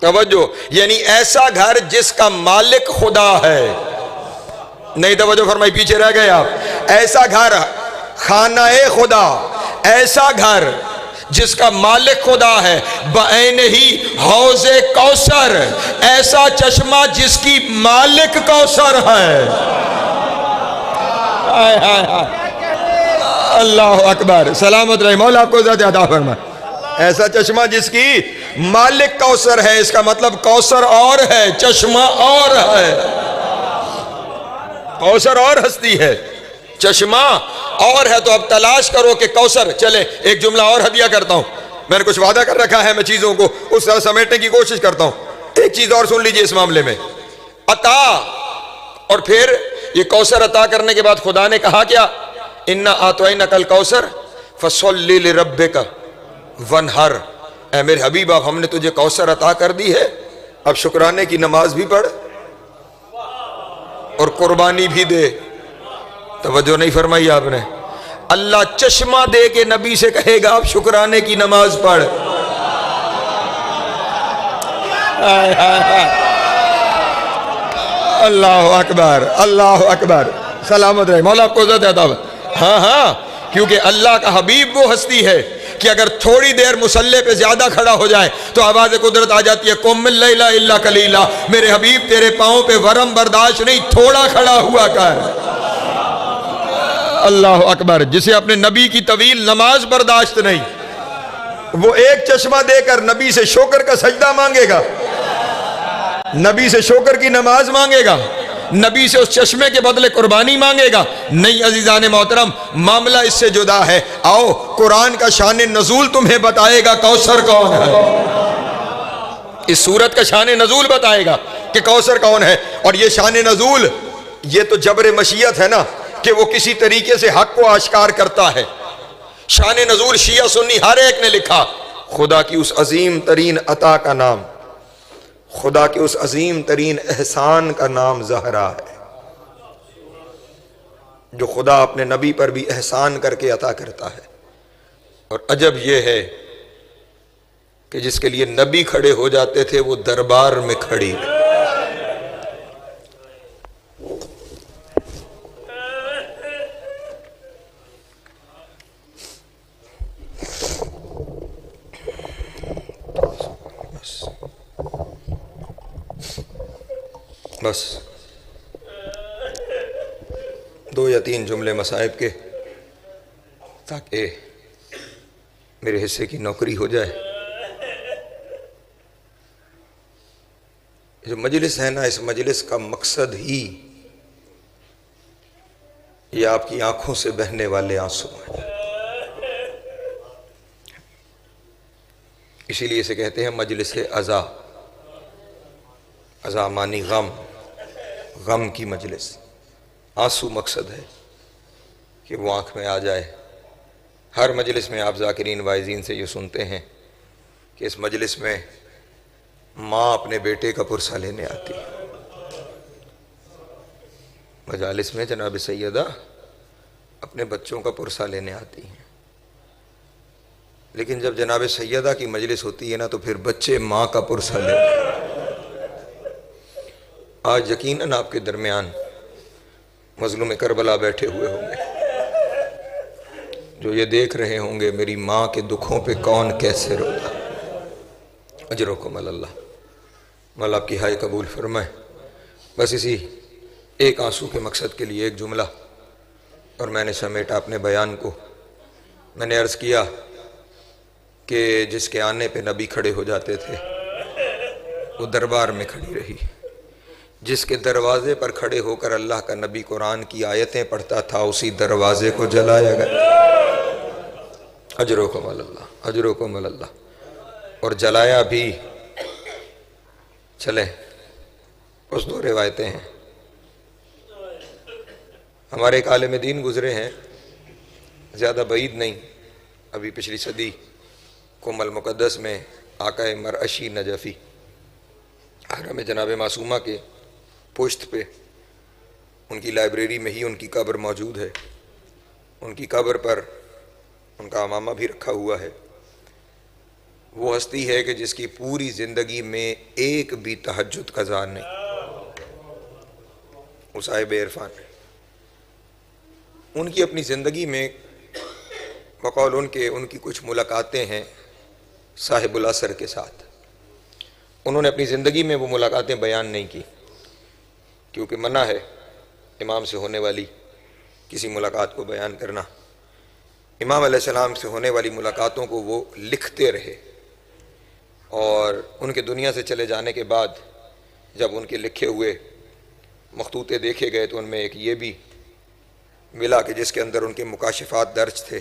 S1: توجہ، یعنی ایسا گھر جس کا مالک خدا ہے۔ نہیں توجہ فرمائی، پیچھے رہ گئے آپ۔ ایسا گھر، خانہ خدا، ایسا گھر جس کا مالک خدا ہے، بعین ہی حوض کوثر، ایسا چشمہ جس کی مالک کوثر ہے۔ اللہ اکبر، سلامت رہے، مولا آپ کو ذات عطا فرمائے۔ ایسا چشمہ جس کی مالک کوثر ہے، اس کا مطلب کوثر اور ہے، چشمہ اور ہے، کوثر اور ہستی ہے، چشمہ اور ہے۔ تو اب تلاش کرو کہ کوثر، چلے ایک جملہ اور ہدیہ کرتا ہوں، میں نے کچھ وعدہ کر رکھا ہے، میں چیزوں کو اس طرح سمیٹنے کی کوشش کرتا ہوں۔ ایک چیز اور سن لیجئے اس معاملے میں، عطا، اور پھر یہ کوثر عطا کرنے کے بعد خدا نے کہا کیا؟ اِنَّا أَعْطَيْنَاكَ الْكَوْثَرَ فَصَلِّ لِرَبِّكَ وَانْحَرْ۔ اے میرے حبیب، اب ہم نے تجھے کوثر عطا کر دی ہے، اب شکرانے کی نماز بھی پڑھ اور قربانی بھی دے۔ توجہ نہیں فرمائی آپ نے؟ اللہ چشمہ دے کے نبی سے کہے گا اب شکرانے کی نماز پڑھ۔ اللہ اکبر، اللہ اکبر، سلامت رہے، مولا آپ کو عزت عطا فرمائے۔ ہاں ہاں، کیونکہ اللہ کا حبیب وہ ہستی ہے کہ اگر تھوڑی دیر مصلی پہ زیادہ کھڑا ہو جائے تو آواز قدرت آ جاتی ہے، قم اللیل الا قلیلا، میرے حبیب تیرے پاؤں پہ ورم برداشت نہیں، تھوڑا کھڑا ہوا کر۔ اللہ اکبر، جسے اپنے نبی کی طویل نماز برداشت نہیں، وہ ایک چشمہ دے کر نبی سے شکر کا سجدہ مانگے گا، نبی سے شکر کی نماز مانگے گا، نبی سے اس چشمے کے بدلے قربانی مانگے گا؟ نہیں عزیزان محترم، معاملہ اس سے جدا ہے۔ آؤ قرآن کا شان نزول تمہیں بتائے گا کوثر کون ہے، اس سورت کا شان نزول بتائے گا کہ کوثر کون ہے۔ اور یہ شان نزول، یہ تو جبر مشیت ہے نا کہ وہ کسی طریقے سے حق کو آشکار کرتا ہے۔ شان نزول شیعہ سنی ہر ایک نے لکھا، خدا کی اس عظیم ترین عطا کا نام، خدا کے اس عظیم ترین احسان کا نام زہرا ہے، جو خدا اپنے نبی پر بھی احسان کر کے عطا کرتا ہے۔ اور عجب یہ ہے کہ جس کے لیے نبی کھڑے ہو جاتے تھے وہ دربار میں کھڑی رہی۔ بس 2 یا 3 جملے مصائب کے، تاکہ میرے حصے کی نوکری ہو جائے۔ جو مجلس ہے نا، اس مجلس کا مقصد ہی یہ آپ کی آنکھوں سے بہنے والے آنسو ہیں۔ اسی لیے اسے کہتے ہیں مجلس عزا، عزا مانی غم، غم کی مجلس۔ آنسو مقصد ہے کہ وہ آنکھ میں آ جائے۔ ہر مجلس میں آپ ذاکرین واعظین سے یہ سنتے ہیں کہ اس مجلس میں ماں اپنے بیٹے کا پرسہ لینے آتی ہے۔ مجالس میں جناب سیدہ اپنے بچوں کا پرسہ لینے آتی ہیں، لیکن جب جناب سیدہ کی مجلس ہوتی ہے نا تو پھر بچے ماں کا پرسہ لیتے ہیں۔ آج یقیناً آپ کے درمیان مظلوم کربلا بیٹھے ہوئے ہوں گے جو یہ دیکھ رہے ہوں گے میری ماں کے دکھوں پہ کون کیسے روتا۔ اجرکم اللہ، مولا آپ کی ہائے قبول فرمائے۔ بس اسی ایک آنسو کے مقصد کے لیے ایک جملہ، اور میں نے سمیٹا اپنے بیان کو۔ میں نے عرض کیا کہ جس کے آنے پہ نبی کھڑے ہو جاتے تھے وہ دربار میں کھڑی رہی، جس کے دروازے پر کھڑے ہو کر اللہ کا نبی قرآن کی آیتیں پڑھتا تھا اسی دروازے کو جلایا گیا۔ اجرکم اللہ، اجرکم اللہ۔ اور جلایا بھی، چلیں اس 2 روایتیں ہیں۔ ہمارے ایک عالم دین گزرے ہیں، زیادہ بعید نہیں، ابھی پچھلی صدی قم المقدس میں آقا مرعشی نجفی حرم جناب معصومہ کے پشت پہ ان کی لائبریری میں ہی ان کی قبر موجود ہے۔ ان کی قبر پر ان کا امامہ بھی رکھا ہوا ہے۔ وہ ہستی ہے کہ جس کی پوری زندگی میں ایک بھی تہجد قضا نہیں، وہ صاحب عرفان ہے۔ ان کی اپنی زندگی میں بقول ان کی کچھ ملاقاتیں ہیں صاحب العصر کے ساتھ۔ انہوں نے اپنی زندگی میں وہ ملاقاتیں بیان نہیں کی، کیونکہ منع ہے امام سے ہونے والی کسی ملاقات کو بیان کرنا۔ امام علیہ السلام سے ہونے والی ملاقاتوں کو وہ لکھتے رہے، اور ان کے دنیا سے چلے جانے کے بعد جب ان کے لکھے ہوئے مخطوطے دیکھے گئے تو ان میں ایک یہ بھی ملا کہ جس کے اندر ان کے مکاشفات درج تھے۔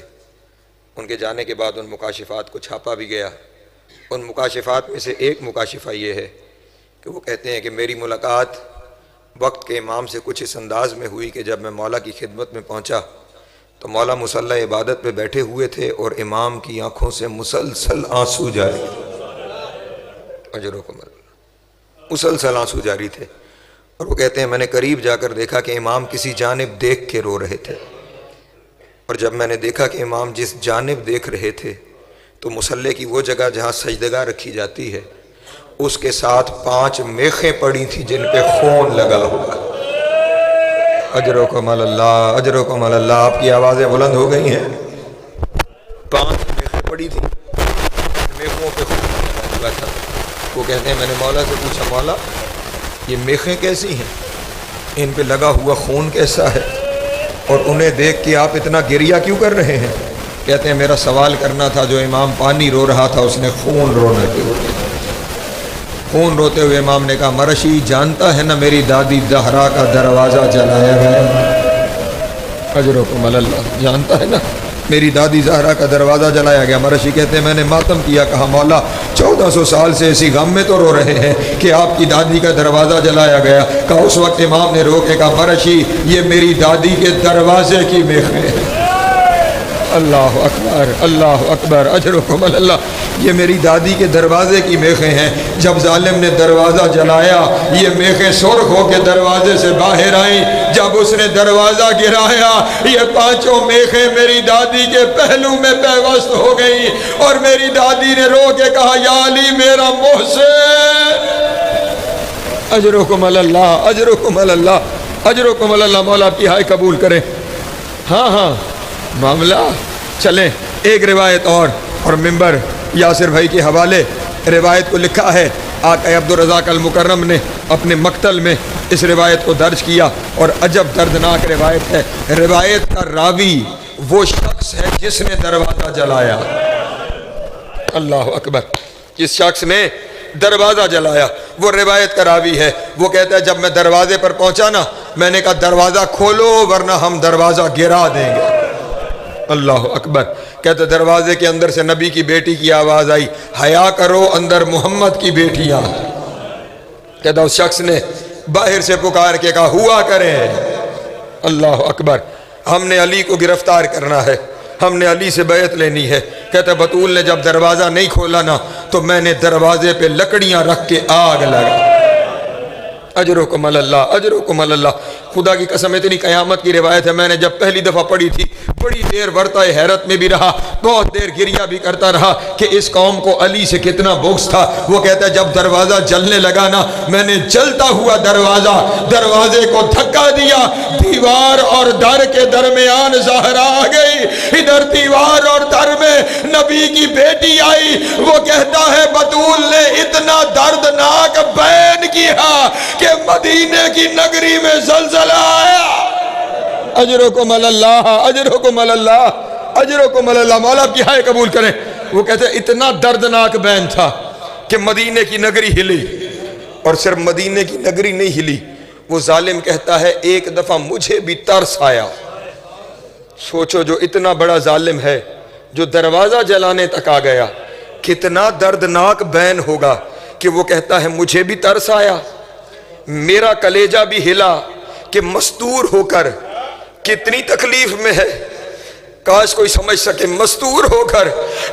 S1: ان کے جانے کے بعد ان مکاشفات کو چھاپا بھی گیا۔ ان مکاشفات میں سے ایک مکاشفہ یہ ہے کہ وہ کہتے ہیں کہ میری ملاقات وقت کے امام سے کچھ اس انداز میں ہوئی کہ جب میں مولا کی خدمت میں پہنچا تو مولا مصلی عبادت پہ بیٹھے ہوئے تھے اور امام کی آنکھوں سے مسلسل آنسو جاری تھے۔ اجرکم اللہ، مسلسل آنسو جاری تھے۔ اور وہ کہتے ہیں میں نے قریب جا کر دیکھا کہ امام کسی جانب دیکھ کے رو رہے تھے، اور جب میں نے دیکھا کہ امام جس جانب دیکھ رہے تھے تو مصلی کی وہ جگہ جہاں سجدگاہ رکھی جاتی ہے اس کے ساتھ 5 میخیں پڑی تھیں جن پہ خون لگا ہوا۔ اجرکم اللہ، اجرکم اللہ، آپ کی آوازیں بلند ہو گئی ہیں۔ 5 میخیں پڑی تھیں، میخوں پہ خون لگا ہوا تھا۔ وہ کہتے ہیں میں نے مولا سے پوچھا مولا یہ میخیں کیسی ہیں، ان پہ لگا ہوا خون کیسا ہے، اور انہیں دیکھ کے آپ اتنا گریہ کیوں کر رہے ہیں؟ کہتے ہیں میرا سوال کرنا تھا، جو امام پانی رو رہا تھا اس نے خون رونا کیوں؟ خون روتے ہوئے امام نے کہا مرشی جانتا ہے نا میری دادی زہرا کا دروازہ جلایا گیا؟ اجرکم اللہ، جانتا ہے نا میری دادی زہرا کا دروازہ جلایا گیا؟ مرشی کہتے ہیں میں نے ماتم کیا، کہا مولا 1400 سال سے اسی غم میں تو رو رہے ہیں کہ آپ کی دادی کا دروازہ جلایا گیا۔ کہا اس وقت امام نے رو کے کہا مرشی یہ میری دادی کے دروازے کی میخیں ہیں۔ اللہ اکبر، اللہ اکبر، اجرکم اللہ، یہ میری دادی کے دروازے کی میخیں ہیں۔ جب ظالم نے دروازہ جلایا یہ میخیں سرخ ہو کے دروازے سے باہر آئیں۔ جب اس نے دروازہ گرایا یہ پانچوں میخیں میری دادی کے پہلو میں پیوست ہو گئیں، اور میری دادی نے رو کے کہا یا علی میرا محسن۔ اجرکم اللہ، اجرکم اللہ، اجرکم اللہ، مولا آپ کی ہائے قبول کریں۔ ہاں معاملہ چلیں ایک روایت اور ممبر یاسر بھائی کے حوالے روایت کو لکھا ہے، آقا عبدالرزاق المکرم نے اپنے مقتل میں اس روایت کو درج کیا، اور عجب دردناک روایت ہے۔ روایت کا راوی وہ شخص ہے جس نے دروازہ جلایا۔ اللہ اکبر، جس شخص نے دروازہ جلایا وہ روایت کا راوی ہے۔ وہ کہتا ہے جب میں دروازے پر پہنچا نا میں نے کہا دروازہ کھولو ورنہ ہم دروازہ گرا دیں گے۔ اللہ اکبر، کہتے دروازے کے اندر سے نبی کی بیٹی کی آواز آئی، حیا کرو اندر محمد کی بیٹیاں۔ کہتا اس شخص نے باہر سے پکار کے کہا ہوا کریں۔ اللہ اکبر، ہم نے علی کو گرفتار کرنا ہے، ہم نے علی سے بیعت لینی ہے۔ کہتا بطول نے جب دروازہ نہیں کھولا نا تو میں نے دروازے پہ لکڑیاں رکھ کے آگ لگا۔ اجرکم اللہ، اجرکم اللہ، خدا کی قسم اتنی قیامت کی روایت ہے۔ میں نے جب پہلی دفعہ پڑھی تھی بڑی دیر ورطہ حیرت میں بھی رہا، بہت دیر گریہ بھی کرتا رہا کہ اس قوم کو علی سے کتنا بغض تھا۔ وہ کہتا ہے جب دروازہ جلنے لگا نا میں نے جلتا ہوا دروازے کو دھکا دیا، دیوار اور در کے درمیان زہرا آ گئی، ادھر دیوار اور در میں نبی کی بیٹی آئی۔ وہ کہتا ہے بطول نے اتنا دردناک بیان کیا کہ مدینے کی نگری میں زلزلہ آیا۔ اجرکم اللہ، اجرکم اللہ، اجرکم اللہ، مولا آپ کی ہائے قبول کریں۔ وہ کہتے ہیں اتنا دردناک بیان تھا کہ مدینے کی نگری ہلی، اور صرف مدینے کی نگری نہیں ہلی، وہ ظالم کہتا ہے ایک دفعہ مجھے بھی ترس آیا۔ سوچو جو اتنا بڑا ظالم ہے جو دروازہ جلانے تک آ گیا، کتنا دردناک بیان ہوگا کہ وہ کہتا ہے مجھے بھی ترس آیا، میرا کلیجہ بھی ہلا کہ مستور ہو کر کتنی تکلیف میں ہے۔ کاش کوئی سمجھ سکے مستور ہو کر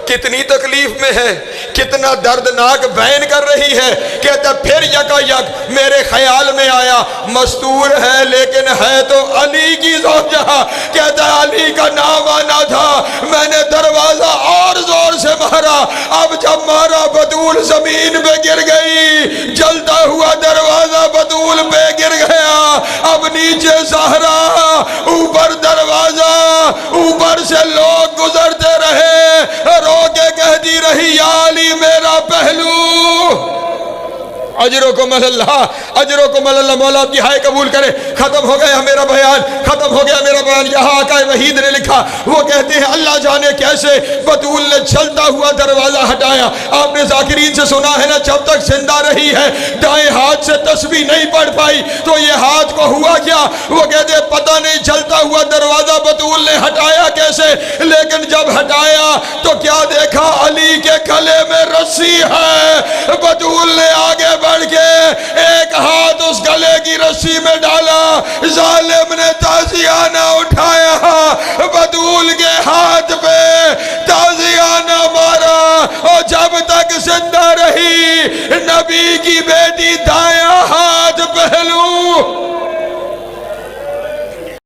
S1: کتنی تکلیف میں ہے، کتنا دردناک بیان کر رہی ہے۔ کہتا پھر یکا یک میرے خیال میں آیا مستور ہے لیکن ہے تو علی کی زوجہ۔ کہتا علی کا نام آنا تھا، میں نے دروازہ اور زور سے مارا، اب جب مارا بطول زمین پہ گر گئی، جلتا ہوا دروازہ بطول پہ گر گیا، اب نیچے زہرا، اوپر دروازہ، اوپر سے لوگ گزرتے رہے، رو کے کہتی رہی یا علی میرا پہلو۔ اجرکم اللہ، اجرکم اللہ، مولا آپ کی ہائے قبول کرے۔ ختم ہو گیا میرا بیان، ختم ہو گیا میرا بیان۔ یہاں آقا وحید نے لکھا، وہ کہتے ہیں اللہ جانے کیسے بطول نے چلتا ہوا دروازہ ہٹایا۔ آپ نے ذاکرین سے سنا ہے نا جب تک زندہ رہی ہے دائیں ہاتھ سے تسبیح نہیں پڑھ پائی، تو یہ ہاتھ کو ہوا کیا؟ وہ کہتے ہیں پتہ نہیں چلتا ہوا دروازہ بطول نے ہٹایا کیسے، لیکن جب ہٹایا تو کیا دیکھا علی کے گلے میں رسی ہے۔ بطول نے آگے بڑھ کے ایک ہاتھ اس گلے کی رسی میں ڈالا، ظالم نے تازیانہ اٹھایا، بطول کے ہاتھ پہ تازیانہ مارا، اور جب تک زندہ رہی نبی کی بیٹی دایاں ہاتھ پہلو